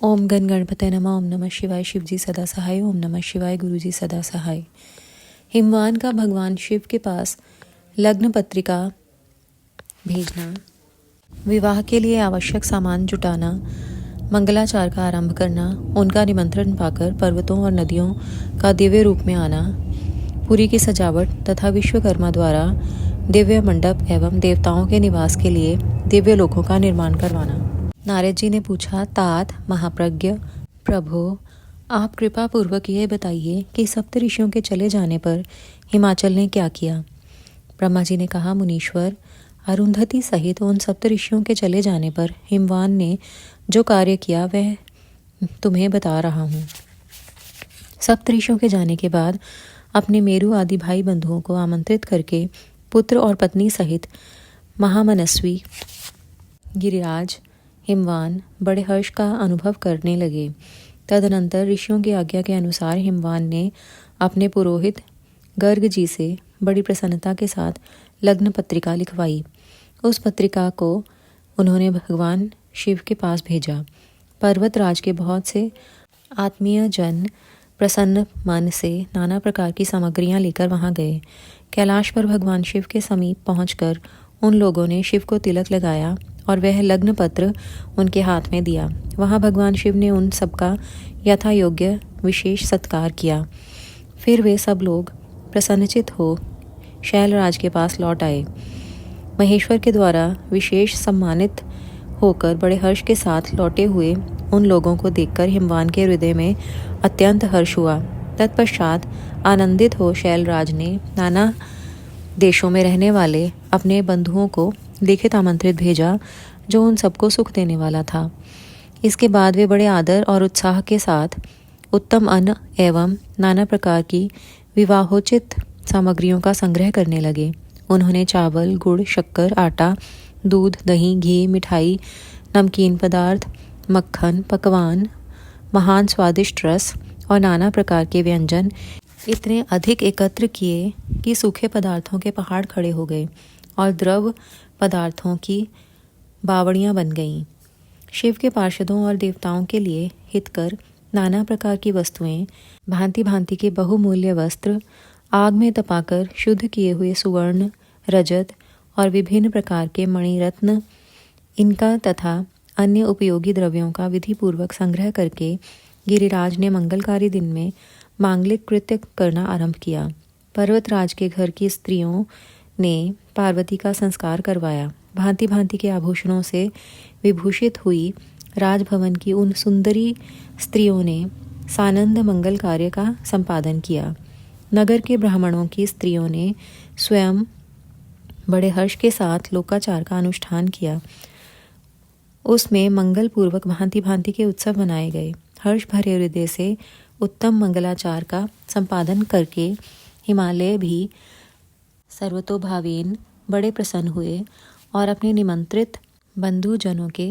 ओम गण गणपतये नमः। ओम नमः शिवाय। शिवजी सदा सहाय। ओम नमः शिवाय। गुरुजी सदा सहाय। हिमवान का भगवान शिव के पास लग्न पत्रिका भेजना, विवाह के लिए आवश्यक सामान जुटाना, मंगलाचार का आरंभ करना, उनका निमंत्रण पाकर पर्वतों और नदियों का दिव्य रूप में आना, पुरी की सजावट तथा विश्वकर्मा द्वारा दिव्य मंडप एवं देवताओं के निवास के लिए दिव्य लोकों का निर्माण करवाना। नारद जी ने पूछा, तात महाप्रज्ञ प्रभो, आप कृपा पूर्वक यह बताइए कि सप्त ऋषियों के चले जाने पर हिमाचल ने क्या किया। ब्रह्मा जी ने कहा, मुनीश्वर, अरुंधति सहित उन सप्त ऋषियों के चले जाने पर हिमवान ने जो कार्य किया वह तुम्हें बता रहा हूँ। सप्त ऋषियों के जाने के बाद अपने मेरु आदि भाई बंधुओं को आमंत्रित करके पुत्र और पत्नी सहित महामनस्वी गिरिराज हिमवान बड़े हर्ष का अनुभव करने लगे। तदनंतर ऋषियों की आज्ञा के अनुसार हिमवान ने अपने पुरोहित गर्ग जी से बड़ी प्रसन्नता के साथ लग्न पत्रिका लिखवाई। उस पत्रिका को उन्होंने भगवान शिव के पास भेजा। पर्वतराज के बहुत से आत्मीय जन प्रसन्न मन से नाना प्रकार की सामग्रियां लेकर वहां गए। कैलाश पर भगवान शिव के समीप पहुंचकर उन लोगों ने शिव को तिलक लगाया और वह लग्न पत्र उनके हाथ में दिया। वहां भगवान शिव ने उन सबका यथा योग्य विशेष सत्कार किया। फिर वे सब लोग प्रसन्नचित हो शैलराज के पास लौट आए। महेश्वर के द्वारा विशेष सम्मानित होकर बड़े हर्ष के साथ लौटे हुए उन लोगों को देखकर हिमवान के हृदय में अत्यंत हर्ष हुआ। तत्पश्चात आनंदित हो शैलराज ने नाना देशों में रहने वाले अपने बंधुओं को लिखित आमंत्रित भेजा, जो उन सबको सुख देने वाला था। इसके बाद वे बड़े आदर और उत्साह के साथ उत्तम अन्न एवं नाना प्रकार की विवाहोचित सामग्रियों का संग्रह करने लगे। उन्होंने चावल, गुड़, शक्कर, आटा, दूध, दही, घी, मिठाई, नमकीन पदार्थ, मक्खन, पकवान, महान स्वादिष्ट रस और नाना प्रकार के व्यंजन इतने अधिक एकत्र किए कि सूखे पदार्थों के पहाड़ खड़े हो गए और द्रव पदार्थों की बावड़ियां बन गईं। शिव के पार्षदों और देवताओं के लिए हितकर नाना प्रकार की वस्तुएं, भांति भांति के बहुमूल्य वस्त्र, आग में तपाकर शुद्ध किए हुए सुवर्ण, रजत और विभिन्न प्रकार के मणिरत्न, इनका तथा अन्य उपयोगी द्रव्यों का विधि पूर्वक संग्रह करके गिरिराज ने मंगलकारी दिन में मांगलिक कृत्य करना आरंभ किया। पर्वतराज के घर की स्त्रियों ने पार्वती का संस्कार करवाया। भांति भांति के आभूषणों से विभूषित हुई राजभवन की उन सुंदरी स्त्रियों ने सानंद मंगल कार्य का संपादन किया। नगर के ब्राह्मणों की स्त्रियों ने स्वयं बड़े हर्ष के साथ लोकाचार का अनुष्ठान किया। उसमें मंगल पूर्वक भांति भांति के उत्सव मनाए गए। हर्ष भरे हृदय से उत्तम मंगलाचार का संपादन करके हिमालय भी सर्वतोभावेन बड़े प्रसन्न हुए और अपने निमंत्रित बंधुजनों के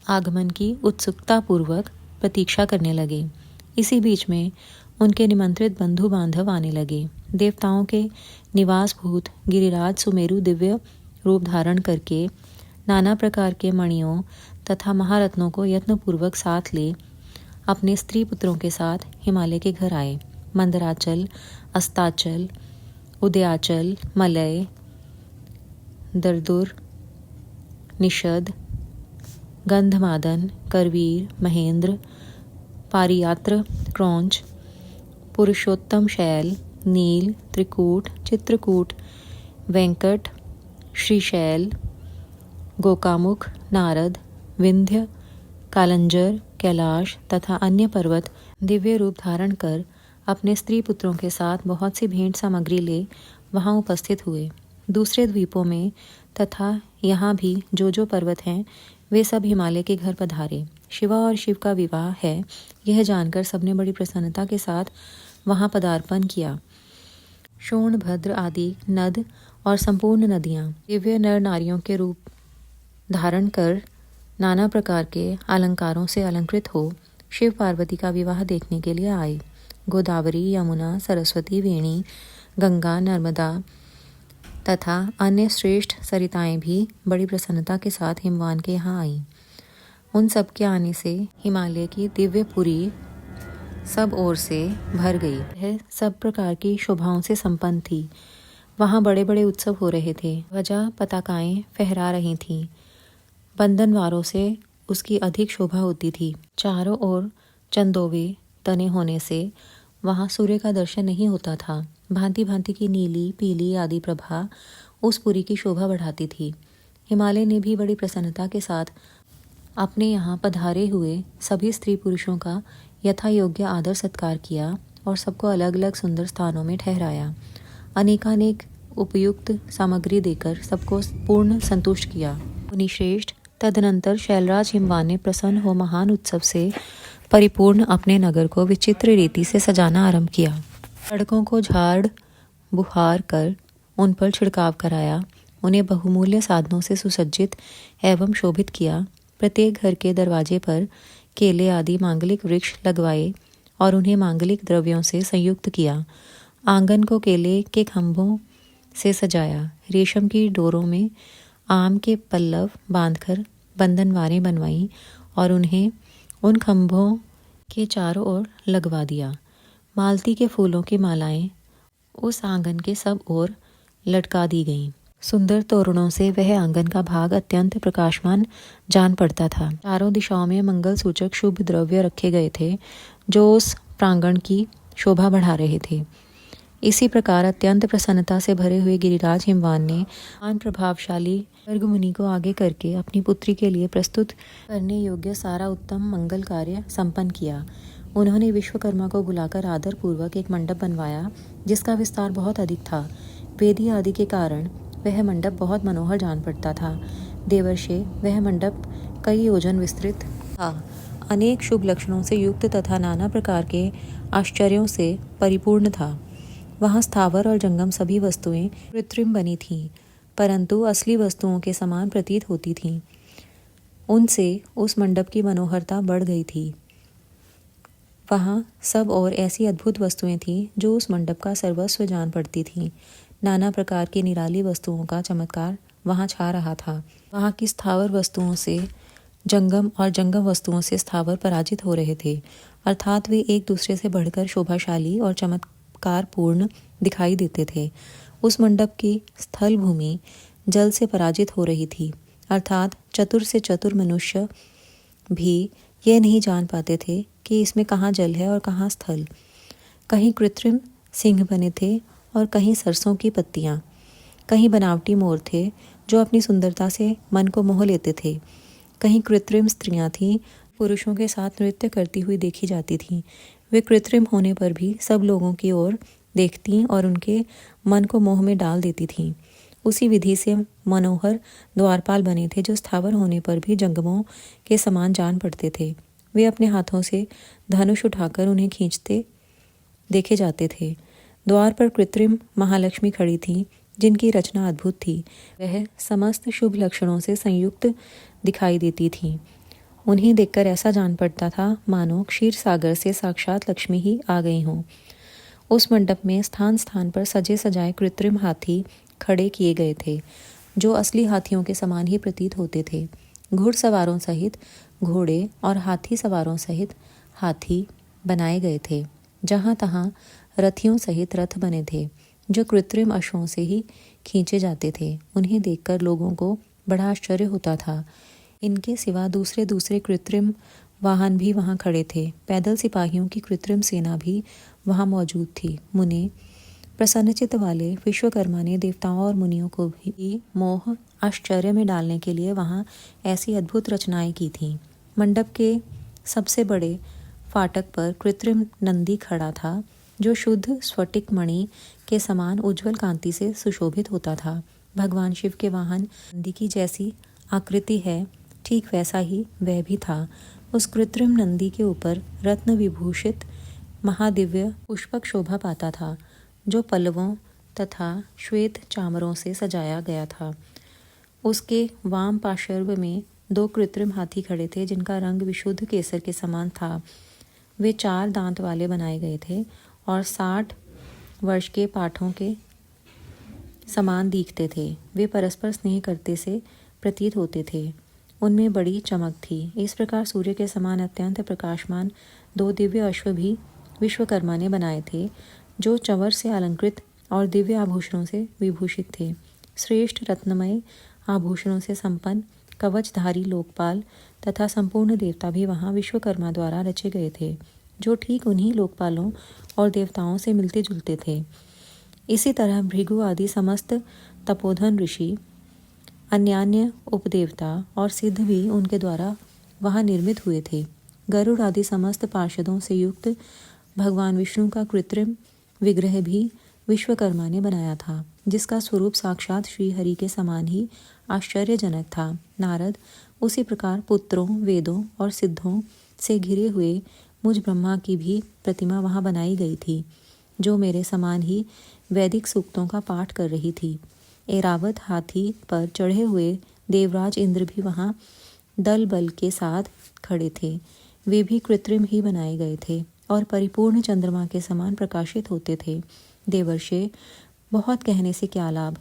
आगमन की उत्सुकता पूर्वक प्रतीक्षा करने लगे। इसी बीच में उनके निमंत्रित बंधु बांधव आने लगे। देवताओं के निवास भूत गिरिराज सुमेरु दिव्य रूप धारण करके नाना प्रकार के मणियों तथा महारत्नों को यत्नपूर्वक साथ ले अपने स्त्री पुत्रों के साथ हिमालय के घर आए। मंदराचल, अस्ताचल, उदयाचल, मलय, दरदुर, निषद, गंधमादन, करवीर, महेंद्र, पारियात्र, क्रौंच, पुरुषोत्तम शैल, नील, त्रिकूट, चित्रकूट, वेंकट, श्रीशैल, गोकामुख, नारद, विंध्य, कालंजर, कैलाश तथा अन्य पर्वत दिव्य रूप धारण कर अपने स्त्री पुत्रों के साथ बहुत सी भेंट सामग्री ले वहां उपस्थित हुए। दूसरे द्वीपों में तथा यहाँ भी जो पर्वत हैं वे सब हिमालय के घर पधारे। शिवा और शिव का विवाह है यह जानकर सबने बड़ी प्रसन्नता के साथ वहां पदार्पण किया। शोणभद्र आदि नद और संपूर्ण नदियां दिव्य नर नारियों के रूप धारण कर नाना प्रकार के अलंकारों से अलंकृत हो शिव पार्वती का विवाह देखने के लिए आए। गोदावरी, यमुना, सरस्वती, वेणी, गंगा, नर्मदा तथा अन्य श्रेष्ठ सरिताएं भी बड़ी प्रसन्नता के साथ हिमवान के यहाँ आईं। उन सब के आने से हिमालय की दिव्यपुरी सब ओर से भर गई। यह सब प्रकार की शोभाओं से संपन्न थी। वहाँ बड़े बड़े उत्सव हो रहे थे। ध्वजा पताकाएं फहरा रही थीं। बंधनवारों से उसकी अधिक शोभा होती थी। चारों ओर चंदोवे तने होने से वहाँ सूर्य का दर्शन नहीं होता था। भांति भांति की नीली पीली आदि प्रभा उस पुरी की शोभा बढ़ाती थी। हिमालय ने भी बड़ी प्रसन्नता के साथ अपने यहाँ पधारे हुए सभी स्त्री पुरुषों का यथा योग्य आदर सत्कार किया और सबको अलग अलग सुंदर स्थानों में ठहराया। अनेकानेक उपयुक्त सामग्री देकर सबको पूर्ण संतुष्ट किया। मुनिश्रेष्ठ तदनंतर शैलराज हिमवान ने प्रसन्न हो महान उत्सव से परिपूर्ण अपने नगर को विचित्र रीति से सजाना आरंभ किया। सड़कों को झाड़ बुहार कर उन पर छिड़काव कराया। उन्हें बहुमूल्य साधनों से सुसज्जित एवं शोभित किया। प्रत्येक घर के दरवाजे पर केले आदि मांगलिक वृक्ष लगवाए और उन्हें मांगलिक द्रव्यों से संयुक्त किया। आंगन को केले के खंभों से सजाया। रेशम की डोरों में आम के पल्लव बांधकर बंधनवारें बनवाईं और उन्हें उन खंभों के चारों ओर लगवा दिया। मालती के फूलों की मालाएं उस आंगन के सब ओर लटका दी गईं। सुंदर तोरणों से वह आंगन का भाग अत्यंत प्रकाशमान जान पड़ता था। चारों दिशाओं में मंगल सूचक शुभ द्रव्य रखे गए थे जो उस प्रांगण की शोभा बढ़ा रहे थे। इसी प्रकार अत्यंत प्रसन्नता से भरे हुए गिरिराज हिमवान ने महान प्रभावशाली गर्ग मुनि को आगे करके अपनी पुत्री के लिए प्रस्तुत करने योग्य सारा उत्तम मंगल कार्य संपन्न किया। उन्होंने विश्वकर्मा को बुलाकर आदर पूर्वक एक मंडप बनवाया जिसका विस्तार बहुत अधिक था। वेदी आदि के कारण वह मंडप बहुत मनोहर जान पड़ता था। देवर्षे वह मंडप कई योजन विस्तृत था। अनेक शुभ लक्षणों से युक्त तथा नाना प्रकार के आश्चर्यों से परिपूर्ण था। वहाँ स्थावर और जंगम सभी वस्तुएं कृत्रिम बनी थीं, परंतु असली वस्तुओं के समान प्रतीत होती थीं। उनसे उस मंडप की मनोहरता बढ़ गई थी। वहाँ सब और ऐसी अद्भुत वस्तुएं थीं जो उस मंडप का सर्वस्व जान पड़ती थीं। नाना प्रकार की निराली वस्तुओं का चमत्कार वहाँ छा रहा था। वहाँ की स्थावर वस्तुओं से जंगम और जंगम वस्तुओं से स्थावर पराजित हो रहे थे, अर्थात वे एक दूसरे से बढ़कर शोभाशाली और चमत्कारपूर्ण दिखाई देते थे। उस मंडप की स्थल भूमि जल से पराजित हो रही थी, अर्थात चतुर से चतुर मनुष्य भी यह नहीं जान पाते थे कि इसमें कहाँ जल है और कहाँ स्थल। कहीं कृत्रिम सिंह बने थे और कहीं सरसों की पत्तियाँ। कहीं बनावटी मोर थे जो अपनी सुंदरता से मन को मोह लेते थे। कहीं कृत्रिम स्त्रियाँ थीं, पुरुषों के साथ नृत्य करती हुई देखी जाती थीं। वे कृत्रिम होने पर भी सब लोगों की ओर देखती और उनके मन को मोह में डाल देती थीं। उसी विधि से मनोहर द्वारपाल बने थे जो स्थावर होने पर भी जंगमों के समान जान पड़ते थे। वे अपने हाथों से धनुष उठाकर उन्हें खींचते देखे जाते थे। द्वार पर कृत्रिम महालक्ष्मी खड़ी थीं जिनकी रचना अद्भुत थी। वह समस्त शुभ लक्षणों से संयुक्त दिखाई देती थीं। उन्हें देखकर ऐसा जान पड़ता था मानो क्षीर सागर से साक्षात लक्ष्मी ही आ गई हों। उस मंडप में स्थान स्थान पर सजे सजाए कृत्रिम हाथी खड़े किए गए थे जो असली हाथियों के समान ही प्रतीत होते थे। घुड़सवारों सहित घोड़े और हाथी सवारों सहित हाथी बनाए गए थे। जहाँ तहाँ रथियों सहित रथ बने थे जो कृत्रिम अश्वों से ही खींचे जाते थे। उन्हें देखकर लोगों को बड़ा आश्चर्य होता था। इनके सिवा दूसरे दूसरे कृत्रिम वाहन भी वहाँ खड़े थे। पैदल सिपाहियों की कृत्रिम सेना भी वहाँ मौजूद थी। मुने प्रसन्नचित्त वाले विश्वकर्मा ने देवताओं और मुनियों को भी मोह आश्चर्य में डालने के लिए वहाँ ऐसी अद्भुत रचनाएं की थीं। मंडप के सबसे बड़े फाटक पर कृत्रिम नंदी खड़ा था जो शुद्ध स्फटिक मणि के समान उज्जवल कांति से सुशोभित होता था। भगवान शिव के वाहन नंदी की जैसी आकृति है ठीक वैसा ही वह भी था। उस कृत्रिम नंदी के ऊपर रत्न विभूषित महादिव्य पुष्पक शोभा पाता था जो पल्लवों तथा श्वेत चामरों से सजाया गया था। उसके वाम पार्श्व में 2 कृत्रिम हाथी खड़े थे जिनका रंग विशुद्ध केसर के समान था। वे 4 दांत वाले बनाए गए थे और 60 वर्ष के पाठों के समान दिखते थे। वे परस्पर स्नेह करते से प्रतीत होते थे। उनमें बड़ी चमक थी। इस प्रकार सूर्य के समान अत्यंत प्रकाशमान 2 दिव्य अश्व भी विश्वकर्मा ने बनाए थे, जो चंवर से अलंकृत और दिव्य आभूषणों से विभूषित थे। श्रेष्ठ रत्नमय आभूषणों से संपन्न कवचधारी लोकपाल तथा संपूर्ण देवता भी वहाँ विश्वकर्मा द्वारा रचे गए थे, जो ठीक उन्हीं लोकपालों और देवताओं से मिलते जुलते थे। इसी तरह भृगु आदि समस्त तपोधन ऋषि, अन्यान्य उपदेवता और सिद्ध भी उनके द्वारा वहाँ निर्मित हुए थे। गरुड़ आदि समस्त पार्षदों से युक्त भगवान विष्णु का कृत्रिम विग्रह भी विश्वकर्मा ने बनाया था, जिसका स्वरूप साक्षात श्री हरि के समान ही आश्चर्यजनक था। नारद उसी प्रकार पुत्रों, वेदों और सिद्धों से घिरे हुए मुझ ब्रह्मा की भी प्रतिमा वहाँ बनाई गई थी, जो मेरे समान ही वैदिक सूक्तों का पाठ कर रही थी। ऐरावत हाथी पर चढ़े हुए देवराज इंद्र भी वहाँ दल बल के साथ खड़े थे। वे भी कृत्रिम ही बनाए गए थे और परिपूर्ण चंद्रमा के समान प्रकाशित होते थे। देवर्षे, बहुत कहने से क्या लाभ।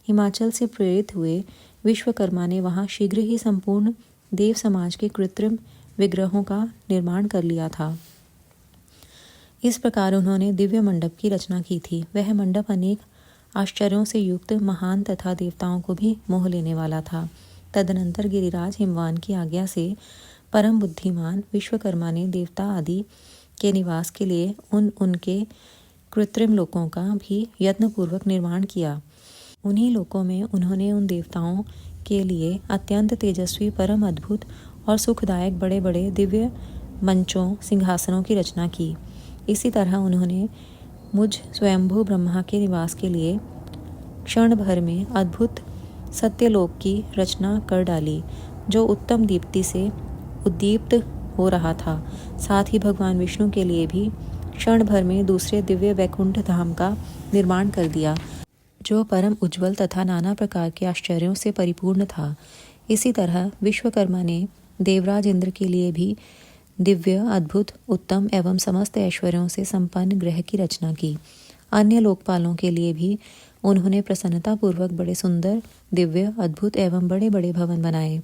हिमाचल से प्रेरित हुए विश्वकर्मा ने वहाँ शीघ्र ही संपूर्ण देव समाज के कृत्रिम विग्रहों का निर्माण कर लिया था। इस प्रकार उन्होंने दिव्य मंडप की रचना की थी। वह मंडप अनेक आश्चर्यों से युक्त, महान तथा देवताओं को भी मोह लेने वाला था। तदनंतर गिरिराज हिमवान की आज्ञा से परम बुद्धिमान विश्वकर्मा ने देवता आदि के निवास के लिए उनके कृत्रिम लोकों का भी यत्नपूर्वक निर्माण किया। उन्हीं लोकों में उन्होंने उन देवताओं के लिए अत्यंत तेजस्वी, परम अद्भुत और सुखदायक बड़े बड़े दिव्य मंचों, सिंहासनों की रचना की। इसी तरह उन्होंने मुझ स्वयंभू ब्रह्मा के निवास के लिए क्षण भर में अद्भुत सत्यलोक की रचना कर डाली, जो उत्तम दीप्ति से उद्दीप्त हो रहा था। साथ ही भगवान विष्णु के लिए भी क्षण भर में दूसरे दिव्य वैकुंठ धाम का निर्माण कर दिया, जो परम उज्ज्वल तथा नाना प्रकार के आश्चर्यों से परिपूर्ण था। इसी तरह विश्वकर्मा ने देवराज इंद्र के लिए भी दिव्य, अद्भुत, उत्तम एवं समस्त ऐश्वर्यों से संपन्न ग्रह की रचना की। अन्य लोकपालों के लिए भी उन्होंने प्रसन्नतापूर्वक बड़े सुंदर, दिव्य, अद्भुत एवं बड़े बड़े भवन बनाए।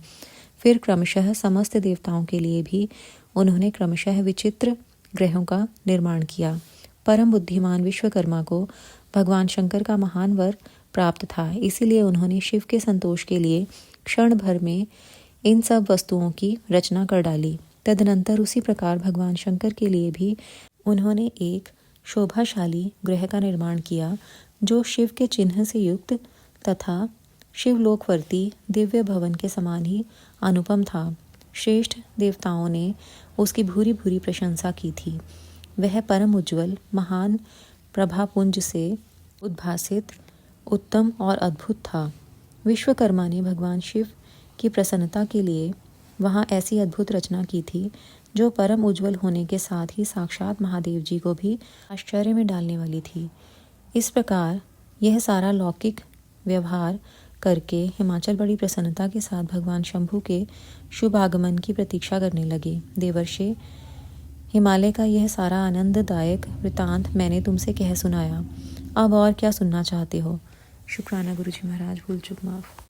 फिर क्रमशः समस्त देवताओं के लिए भी उन्होंने क्रमशः विचित्र ग्रहों का निर्माण किया। परम बुद्धिमान विश्वकर्मा को भगवान शंकर का महान वर प्राप्त था, इसीलिए उन्होंने शिव के संतोष के लिए क्षण भर में इन सब वस्तुओं की रचना कर डाली। तदनंतर उसी प्रकार भगवान शंकर के लिए भी उन्होंने एक शोभाशाली ग्रह का निर्माण किया, जो शिव के चिन्ह से युक्त तथा शिवलोकवर्ती दिव्य भवन के समान ही अनुपम था। श्रेष्ठ देवताओं ने उसकी भूरी भूरी प्रशंसा की थी। वह परम उज्ज्वल, महान प्रभापुंज से उद्भासित, उत्तम और अद्भुत था। विश्वकर्मा ने भगवान शिव की प्रसन्नता के लिए वहाँ ऐसी अद्भुत रचना की थी, जो परम उज्ज्वल होने के साथ ही साक्षात महादेव जी को भी आश्चर्य में डालने वाली थी। इस प्रकार यह सारा लौकिक व्यवहार करके हिमाचल बड़ी प्रसन्नता के साथ भगवान शंभु के शुभ आगमन की प्रतीक्षा करने लगे। देवर्षे, हिमालय का यह सारा आनंददायक वृतांत मैंने तुमसे कह सुनाया। अब और क्या सुनना चाहते हो? शुक्राना गुरुजी महाराज, भूल चूक माफ।